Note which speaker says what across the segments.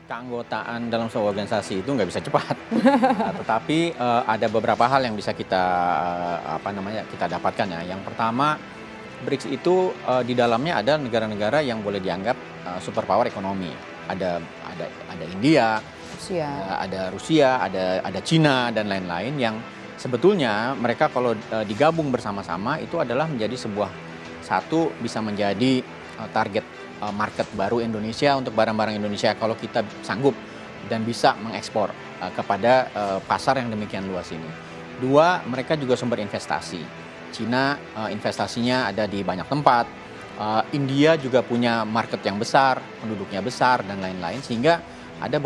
Speaker 1: Keanggotaan dalam sebuah organisasi itu nggak bisa cepat. Tetapi ada beberapa hal yang bisa kita kita dapatkan ya. Yang pertama, BRICS itu di dalamnya ada negara-negara yang boleh dianggap superpower ekonomi. Ada India,
Speaker 2: Rusia.
Speaker 1: ada Rusia, ada Cina dan lain-lain yang sebetulnya mereka kalau digabung bersama-sama itu adalah menjadi satu bisa menjadi target market baru Indonesia untuk barang-barang Indonesia kalau kita sanggup dan bisa mengekspor kepada pasar yang demikian luas ini. Dua, mereka juga sumber investasi. Cina investasinya ada di banyak tempat. India juga punya market yang besar, penduduknya besar dan lain-lain, sehingga ada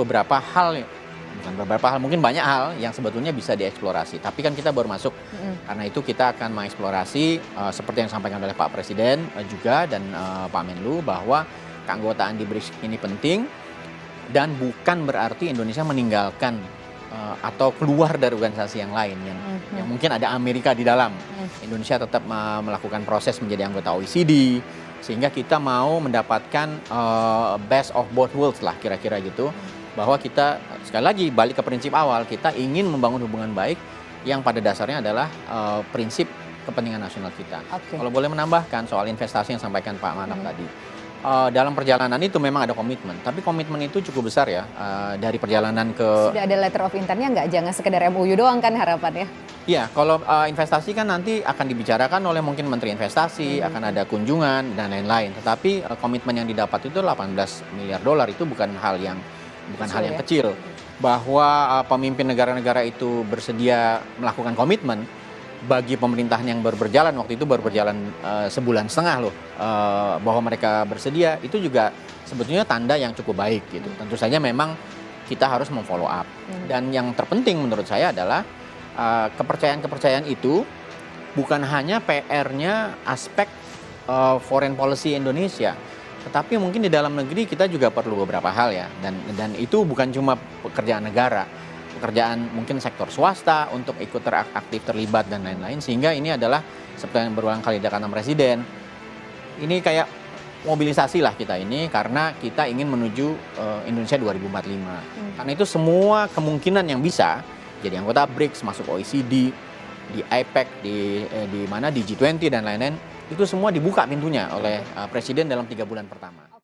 Speaker 1: mungkin banyak hal yang sebetulnya bisa dieksplorasi. Tapi kan kita baru masuk, karena itu kita akan mengeksplorasi seperti yang disampaikan oleh Pak Presiden juga dan Pak Menlu, bahwa keanggotaan di BRICS ini penting dan bukan berarti Indonesia meninggalkan atau keluar dari organisasi yang lain yang mungkin ada Amerika di dalam. Indonesia tetap melakukan proses menjadi anggota OECD, sehingga kita mau mendapatkan best of both worlds lah kira-kira gitu. Bahwa kita sekali lagi balik ke prinsip awal, kita ingin membangun hubungan baik yang pada dasarnya adalah prinsip kepentingan nasional kita. Kalau boleh menambahkan soal investasi yang sampaikan Pak Manap tadi, dalam perjalanan itu memang ada komitmen, tapi komitmen itu cukup besar ya, dari perjalanan ke...
Speaker 2: Sudah ada letter of intent-nya nggak? Jangan sekedar MOU doang kan harapannya?
Speaker 1: Iya, kalau investasi kan nanti akan dibicarakan oleh mungkin Menteri Investasi, akan ada kunjungan dan lain-lain. Tetapi komitmen yang didapat itu 18 miliar dolar itu bukan hal yang kecil. Bahwa pemimpin negara-negara itu bersedia melakukan komitmen bagi pemerintahan yang baru berjalan, waktu itu baru berjalan sebulan setengah loh, bahwa mereka bersedia, itu juga sebetulnya tanda yang cukup baik gitu. Tentu saja memang kita harus memfollow up. Dan yang terpenting menurut saya adalah kepercayaan itu bukan hanya PR-nya aspek foreign policy Indonesia, tetapi mungkin di dalam negeri kita juga perlu beberapa hal ya, dan itu bukan cuma pekerjaan negara, pekerjaan mungkin sektor swasta untuk ikut aktif terlibat dan lain-lain, sehingga ini adalah seperti yang berulang kali dikatakan Presiden, ini kayak mobilisasi lah kita ini karena kita ingin menuju Indonesia 2045. Karena itu semua kemungkinan yang bisa jadi anggota BRICS, masuk OECD, di APEC, di G20 dan lain-lain, itu semua dibuka pintunya oleh Presiden dalam 3 bulan pertama.